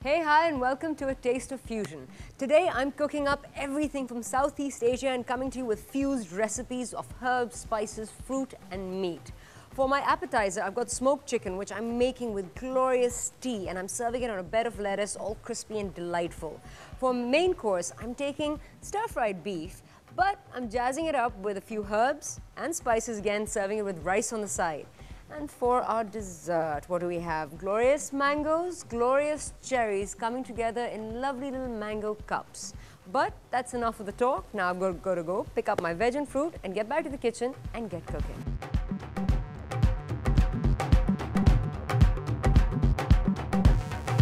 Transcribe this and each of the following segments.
Hey, hi, and welcome to A Taste of Fusion. Today, I'm cooking up everything from Southeast Asia and coming to you with fused recipes of herbs, spices, fruit, and meat. For my appetizer, I've got smoked chicken, which I'm making with glorious tea, and I'm serving it on a bed of lettuce, all crispy and delightful. For main course, I'm taking stir-fried beef, but I'm jazzing it up with a few herbs and spices again, serving it with rice on the side. And for our dessert, what do we have? Glorious mangoes, glorious cherries coming together in lovely little mango cups. But that's enough of the talk. Now I'm going to go pick up my veg and fruit and get back to the kitchen and get cooking.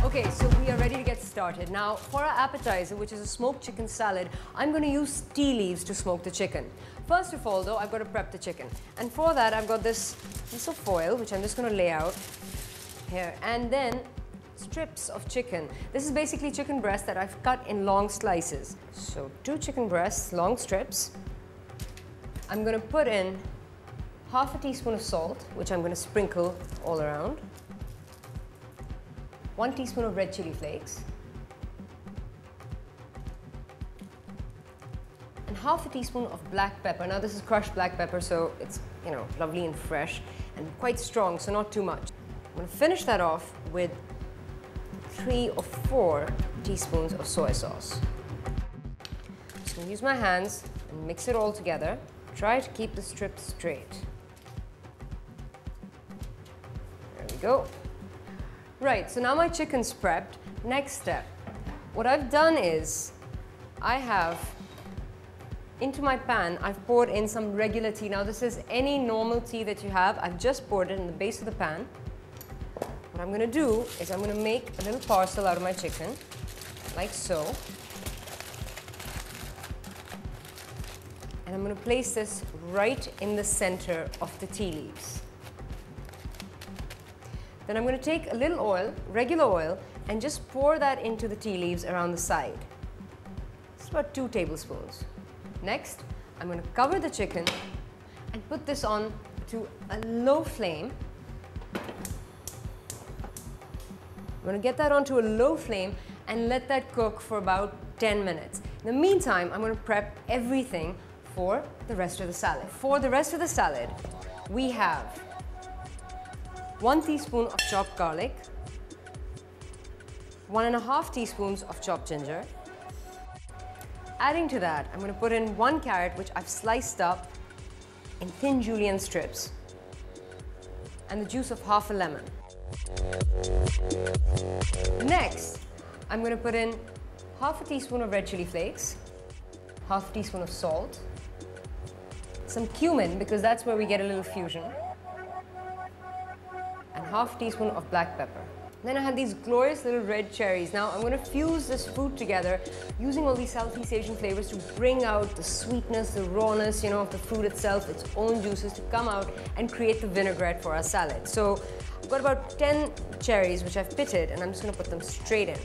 Okay, so we are ready to get started. Now, for our appetizer, which is a smoked chicken salad, I'm going to use tea leaves to smoke the chicken. First of all, though, I've got to prep the chicken. And for that, I've got this piece of foil, which I'm just going to lay out here. And then strips of chicken. This is basically chicken breast that I've cut in long slices. So 2 chicken breasts, long strips. I'm going to put in half a teaspoon of salt, which I'm going to sprinkle all around. 1 teaspoon of red chili flakes. And half a teaspoon of black pepper. Now this is crushed black pepper, so it's, lovely and fresh and quite strong, so not too much. I'm going to finish that off with 3 or 4 teaspoons of soy sauce. I'm just going to use my hands and mix it all together. Try to keep the strips straight. There we go. Right, so now my chicken's prepped. Next step. What I've done is, into my pan, I've poured in some regular tea. Now this is any normal tea that you have. I've just poured it in the base of the pan. What I'm going to do is I'm going to make a little parcel out of my chicken, like so. And I'm going to place this right in the center of the tea leaves. Then I'm going to take a little oil, regular oil, and just pour that into the tea leaves around the side. It's about 2 tablespoons. Next, I'm going to cover the chicken and put this on to a low flame. I'm going to get that onto a low flame and let that cook for about 10 minutes. In the meantime, I'm going to prep everything for the rest of the salad. For the rest of the salad, we have 1 teaspoon of chopped garlic, 1.5 teaspoons of chopped ginger. Adding to that, I'm going to put in 1 carrot, which I've sliced up in thin julienne strips, and the juice of half a lemon. Next, I'm going to put in half a teaspoon of red chili flakes, half a teaspoon of salt, some cumin, because that's where we get a little fusion, and half a teaspoon of black pepper. Then I have these glorious little red cherries. Now I'm going to fuse this fruit together using all these Southeast Asian flavors to bring out the sweetness, the rawness, of the fruit itself, its own juices to come out and create the vinaigrette for our salad. So I've got about 10 cherries which I've pitted, and I'm just going to put them straight in.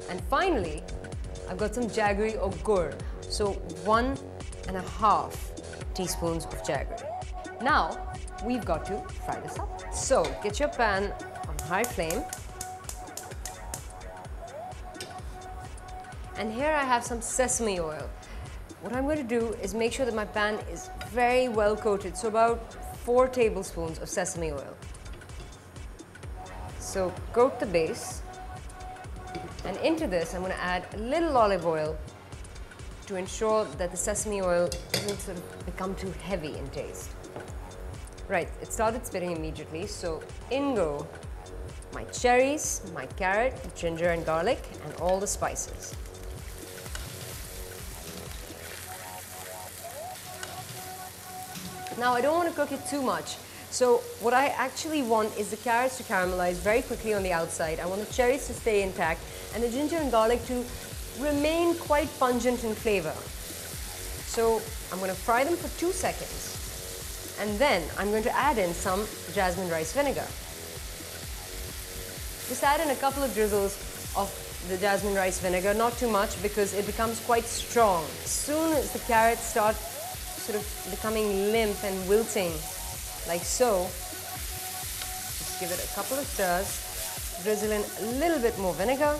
And finally, I've got some jaggery or gur. So 1.5 teaspoons of jaggery. Now, we've got to fry this up. So, get your pan on high flame. And here I have some sesame oil. What I'm going to do is make sure that my pan is very well coated, so about 4 tablespoons of sesame oil. So, coat the base. And into this, I'm going to add a little olive oil to ensure that the sesame oil doesn't sort of become too heavy in taste. Right, it started spitting immediately, so in go my cherries, my carrot, ginger and garlic, and all the spices. Now, I don't want to cook it too much, so what I actually want is the carrots to caramelize very quickly on the outside. I want the cherries to stay intact, and the ginger and garlic to remain quite pungent in flavor. So I'm going to fry them for 2 seconds. And then I'm going to add in some jasmine rice vinegar. Just add in a couple of drizzles of the jasmine rice vinegar, not too much because it becomes quite strong. As soon as the carrots start sort of becoming limp and wilting, like so, just give it a couple of stirs. drizzle in a little bit more vinegar,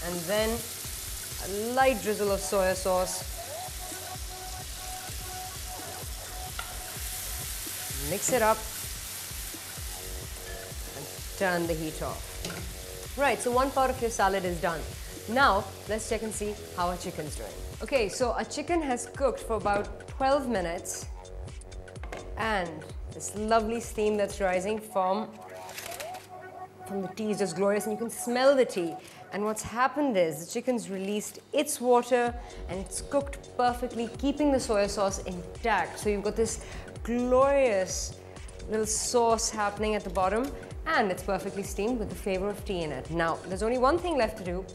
and then a light drizzle of soy sauce. Mix it up and turn the heat off. Right, so one part of your salad is done. Now, let's check and see how our chicken's doing. Okay, so our chicken has cooked for about 12 minutes, and this lovely steam that's rising from the tea is just glorious, and you can smell the tea. And what's happened is the chicken's released its water and it's cooked perfectly, keeping the soy sauce intact. So you've got this glorious little sauce happening at the bottom, and it's perfectly steamed with the flavor of tea in it. Now, there's only one thing left to do.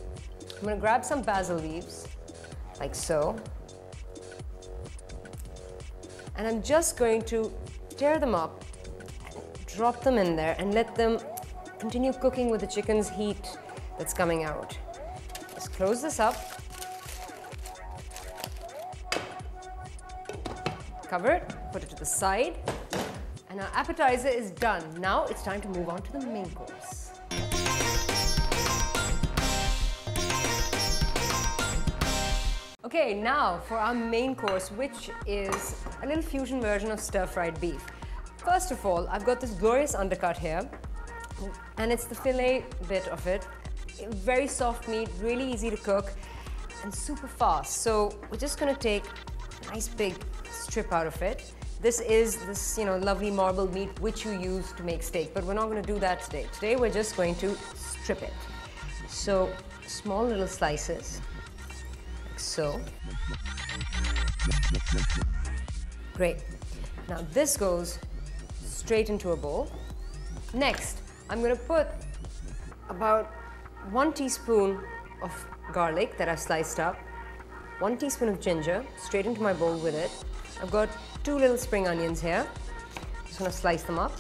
I'm going to grab some basil leaves, like so. And I'm just going to tear them up, drop them in there, and let them continue cooking with the chicken's heat that's coming out. Just close this up. Cover it, put it to the side, and our appetizer is done. Now it's time to move on to the main course. Okay, now for our main course, which is a little fusion version of stir-fried beef. First of all, I've got this glorious undercut here, and it's the fillet bit of it. Very soft meat, really easy to cook, and super fast. So we're just going to take a nice big strip out of it. This is this, lovely marbled meat which you use to make steak, but we're not going to do that today. Today we're just going to strip it. So small little slices, like so. Great. Now this goes straight into a bowl. Next, I'm going to put about 1 teaspoon of garlic that I've sliced up, 1 teaspoon of ginger straight into my bowl with it. I've got 2 little spring onions here. Just going to slice them up.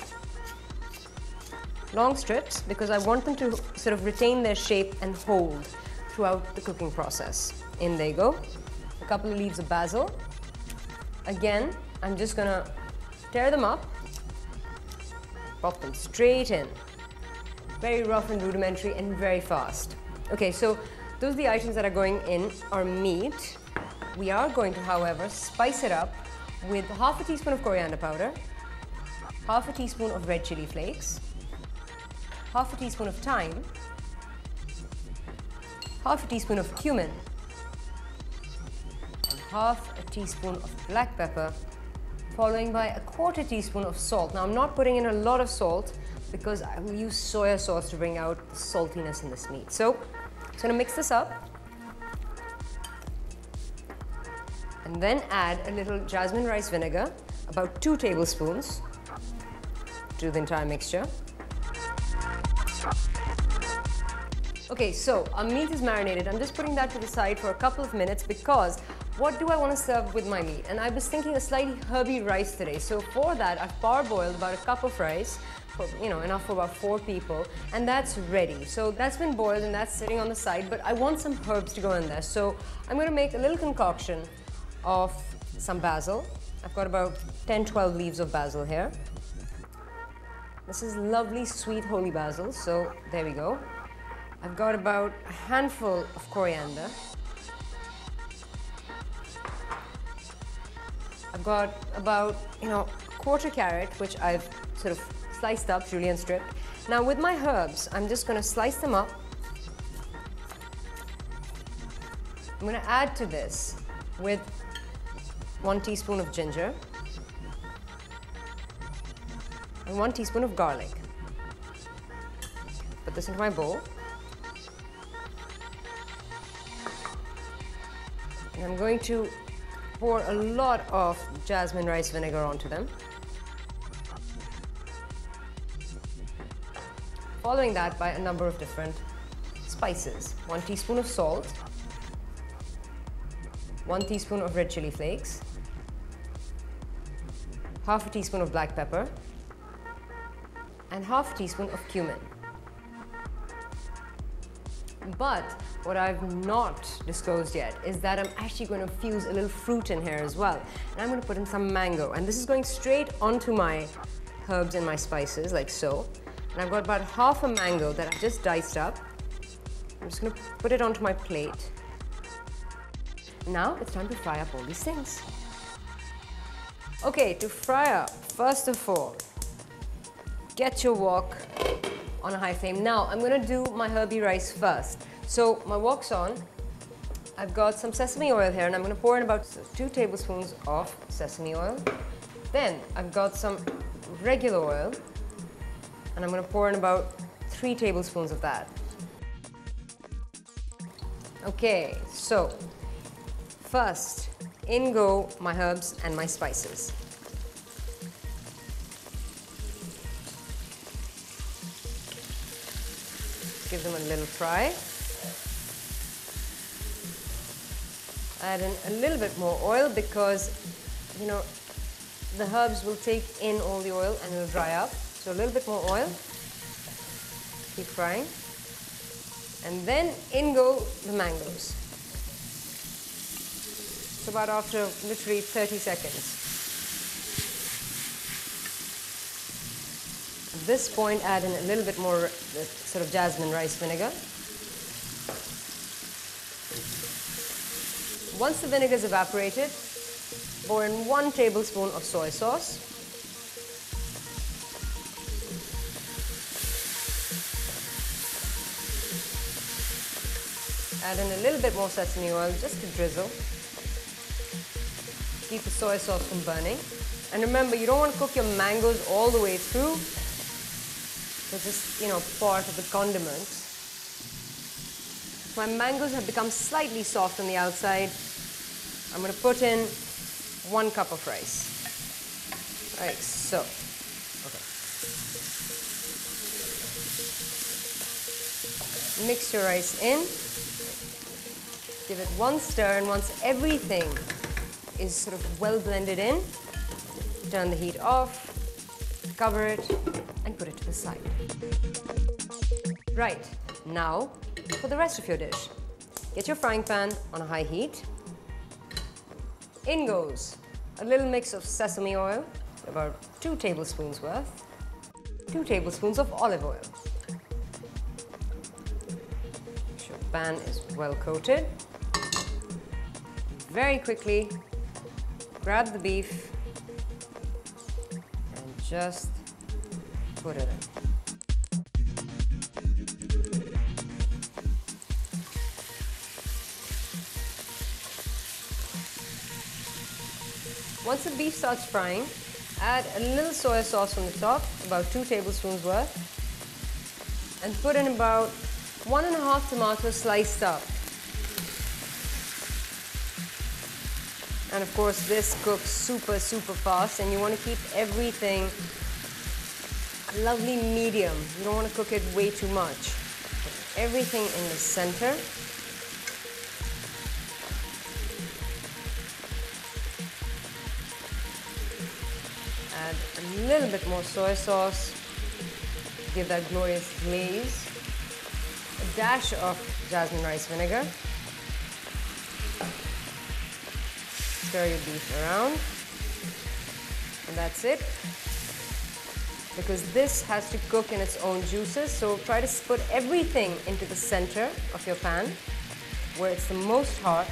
Long strips because I want them to sort of retain their shape and hold throughout the cooking process. In they go. A couple of leaves of basil. Again, I'm just going to tear them up, pop them straight in. Very rough and rudimentary and very fast. Okay, so those are the items that are going in our meat. We are going to, however, spice it up with half a teaspoon of coriander powder, half a teaspoon of red chili flakes, half a teaspoon of thyme, half a teaspoon of cumin, and half a teaspoon of black pepper, following by a 1/4 teaspoon of salt. Now, I'm not putting in a lot of salt because I will use soy sauce to bring out the saltiness in this meat. So, I'm going to mix this up and then add a little jasmine rice vinegar, about 2 tablespoons, to the entire mixture. Okay, so our meat is marinated. I'm just putting that to the side for a couple of minutes because what do I want to serve with my meat? And I was thinking a slightly herby rice today. So for that, I've parboiled about a cup of rice, for, enough for about 4 people, and that's ready. So that's been boiled and that's sitting on the side, but I want some herbs to go in there. So I'm going to make a little concoction of some basil. I've got about 10-12 leaves of basil here. This is lovely, sweet, holy basil, so there we go. I've got about a handful of coriander. I've got about, a 1/4 carrot, which I've sort of sliced up, julienne stripped. Now with my herbs, I'm just going to slice them up. I'm going to add to this with 1 teaspoon of ginger and 1 teaspoon of garlic. Put this into my bowl. And I'm going to pour a lot of jasmine rice vinegar onto them. Following that by a number of different spices. 1 teaspoon of salt, 1 teaspoon of red chili flakes, half a teaspoon of black pepper, and half a teaspoon of cumin. But what I've not disclosed yet is that I'm actually going to fuse a little fruit in here as well. And I'm going to put in some mango. And this is going straight onto my herbs and my spices, like so. And I've got about half a mango that I've just diced up. I'm just going to put it onto my plate. Now it's time to fry up all these things. Okay, to fry up, first of all, get your wok on a high flame. Now I'm going to do my herby rice first. So my wok's on. I've got some sesame oil here and I'm going to pour in about 2 tablespoons of sesame oil. Then I've got some regular oil and I'm going to pour in about 3 tablespoons of that. Okay, so first in go my herbs and my spices. Give them a little fry. Add in a little bit more oil because, you know, the herbs will take in all the oil and it'll dry up. So a little bit more oil. Keep frying. And then in go the mangoes. It's about after literally 30 seconds. At this point, add in a little bit more sort of jasmine rice vinegar. Once the vinegar is evaporated, pour in 1 tablespoon of soy sauce. Add in a little bit more sesame oil just to drizzle. Keep the soy sauce from burning. And remember, you don't want to cook your mangoes all the way through. They're just, you know, part of the condiments. My mangoes have become slightly soft on the outside. I'm going to put in 1 cup of rice. Right, so, okay. Mix your rice in. Give it 1 stir, and once everything is sort of well blended in, turn the heat off, cover it, and put it to the side. Right, now for the rest of your dish. Get your frying pan on a high heat. In goes a little mix of sesame oil, about 2 tablespoons worth, 2 tablespoons of olive oil. Make sure the pan is well coated. Very quickly, grab the beef and just put it in. Once the beef starts frying, add a little soy sauce from the top, about 2 tablespoons worth, and put in about 1½ tomatoes sliced up. And of course, this cooks super fast, and you want to keep everything a lovely medium. You don't want to cook it way too much. Put everything in the center. Add a little bit more soy sauce, give that glorious glaze, a dash of jasmine rice vinegar, stir your beef around, and that's it. Because this has to cook in its own juices, so try to put everything into the center of your pan, where it's the most hot.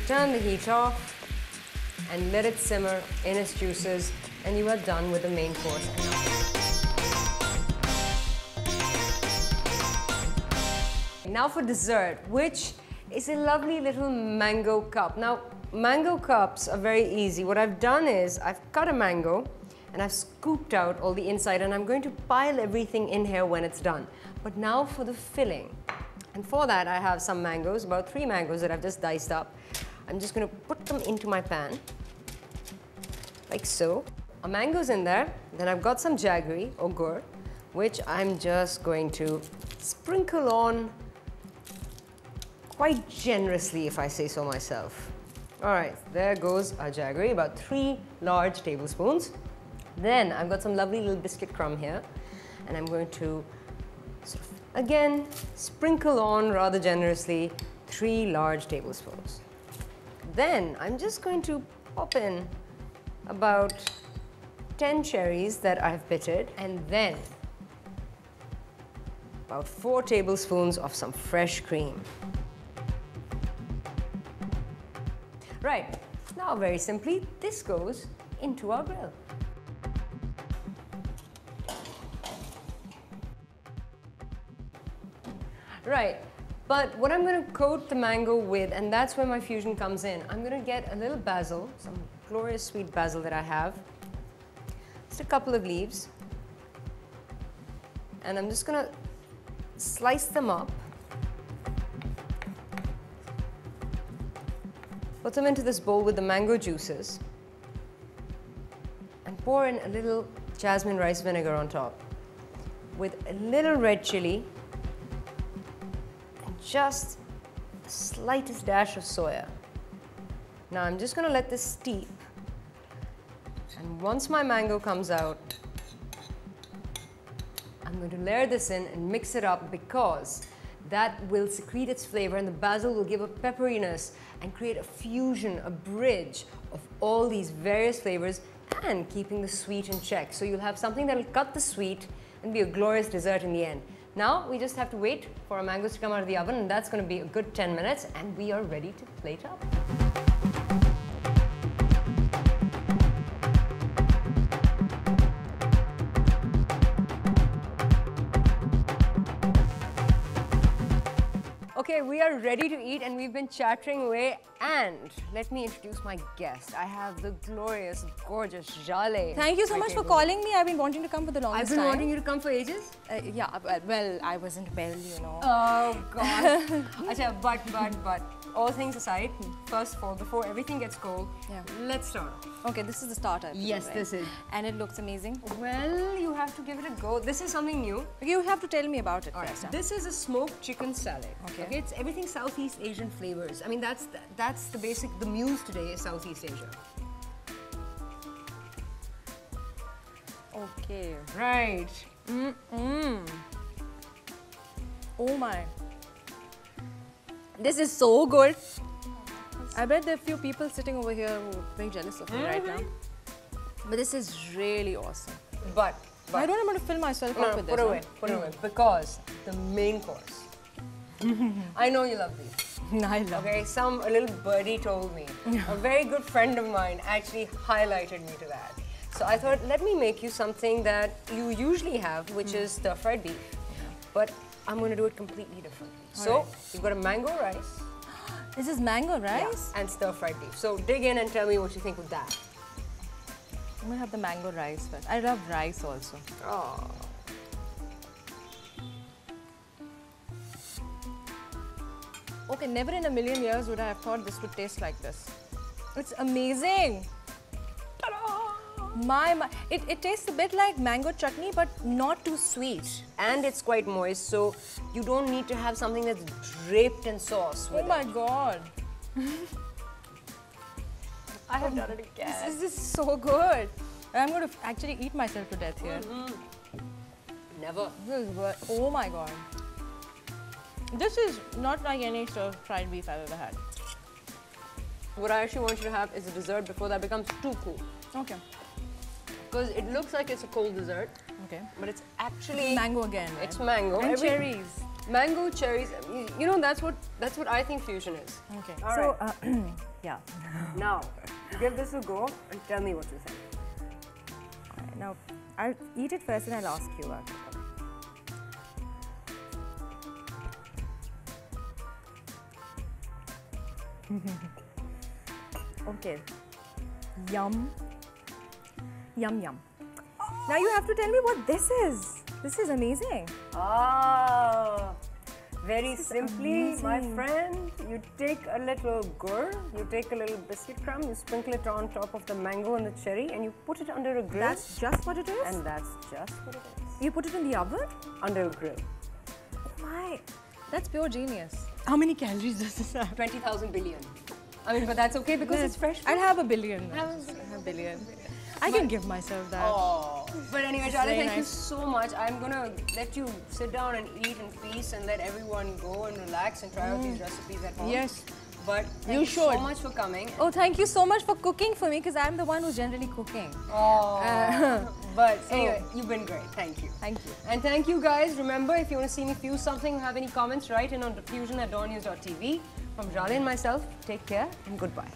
Turn the heat off and let it simmer in its juices, and you are done with the main course. Now for dessert, which is a lovely little mango cup. Now, mango cups are very easy. What I've done is I've cut a mango and I've scooped out all the inside, and I'm going to pile everything in here when it's done. But now for the filling. And for that, I have some mangoes, about 3 mangoes that I've just diced up. I'm just going to put them into my pan, like so. A mango's in there, then I've got some jaggery or gur, which I'm just going to sprinkle on quite generously, if I say so myself. All right, there goes our jaggery, about 3 large tablespoons. Then I've got some lovely little biscuit crumb here, and I'm going to sort of, again, sprinkle on rather generously 3 large tablespoons. Then I'm just going to pop in about 10 cherries that I've pitted, and then about 4 tablespoons of some fresh cream. Right, now very simply, this goes into our grill. Right, but what I'm going to coat the mango with, and that's where my fusion comes in, I'm going to get a little basil, some glorious sweet basil that I have, just a couple of leaves, and I'm just going to slice them up, put them into this bowl with the mango juices, and pour in a little jasmine rice vinegar on top with a little red chili and just the slightest dash of soya. Now I'm just going to let this steep, and once my mango comes out, I'm going to layer this in and mix it up, because that will secrete its flavor and the basil will give a pepperiness and create a fusion, a bridge of all these various flavors and keeping the sweet in check. So you'll have something that will cut the sweet and be a glorious dessert in the end. Now we just have to wait for our mangoes to come out of the oven, and that's going to be a good 10 minutes, and we are ready to plate up. Okay, we are ready to eat, and we've been chattering away, and let me introduce my guest. I have the glorious, gorgeous Jale. Thank you so much for calling me. I've been wanting to come for the longest time. I've been wanting you to come for ages? Yeah, well, I wasn't well, you know. Oh, God. Achha, but, all things aside, first of all, before everything gets cold, let's start. Okay, this is the starter. Yes, right? This is. And it looks amazing. Well, you have to give it a go. This is something new. You have to tell me about it first. This is a smoked chicken salad. Okay. It's everything Southeast Asian flavors. I mean, that's the basic, the muse today is Southeast Asia. Okay. Right. Oh my. This is so good. I bet there are a few people sitting over here who are very jealous of me right now. But this is really awesome. But I don't want to fill myself up with this. Put it away. Because the main course. I know you love these. I love it. A little birdie told me. A very good friend of mine actually highlighted me to that. So I thought, let me make you something that you usually have, which is stir-fried beef. But I'm going to do it completely differently. So, you've got a mango rice. This is mango rice? Yeah, and stir-fried beef. So, dig in and tell me what you think of that. I'm going to have the mango rice first. I love rice also. Oh. Okay, never in a million years would I have thought this would taste like this. It's amazing. Ta-da! It tastes a bit like mango chutney, but not too sweet. And it's quite moist, so you don't need to have something that's draped in sauce with it. Oh my God. I have done it again. This is so good. I'm going to actually eat myself to death here. Never. This is good. Oh my God. This is not like any stir-fried beef I've ever had. What I actually want you to have is a dessert before that becomes too cool. Okay. Because it looks like it's a cold dessert. Okay. But it's actually mango again. Right? It's mango. And cherries. Mango, cherries. You know, that's what I think fusion is. Okay. All right. Yeah. Now, give this a go and tell me what you think. All right, now, I'll eat it first and I'll ask you. Okay. Yum. Yum, yum. Now you have to tell me what this is. This is amazing. Ah, very simply, my friend, you take a little gur, you take a little biscuit crumb, you sprinkle it on top of the mango and the cherry, and you put it under a grill. That's just what it is? And that's just what it is. You put it in the oven? Under a grill. Oh my, that's pure genius. How many calories does this have? 20,000 billion. I mean, but that's okay because it's fresh food. I'll have a billion. A billion. I can give myself that. Oh. But anyway, Charlie, thank you so much. I'm going to let you sit down and eat in peace and let everyone go and relax and try out these recipes at home. Yes. But thank you so much for coming. Oh, thank you so much for cooking for me because I'm the one who's generally cooking. Oh, but anyway, you've been great. Thank you. Thank you. And thank you guys. Remember, if you want to see me fuse something, have any comments, write in on fusion@dawnnews.tv. From Jale and myself, take care and goodbye.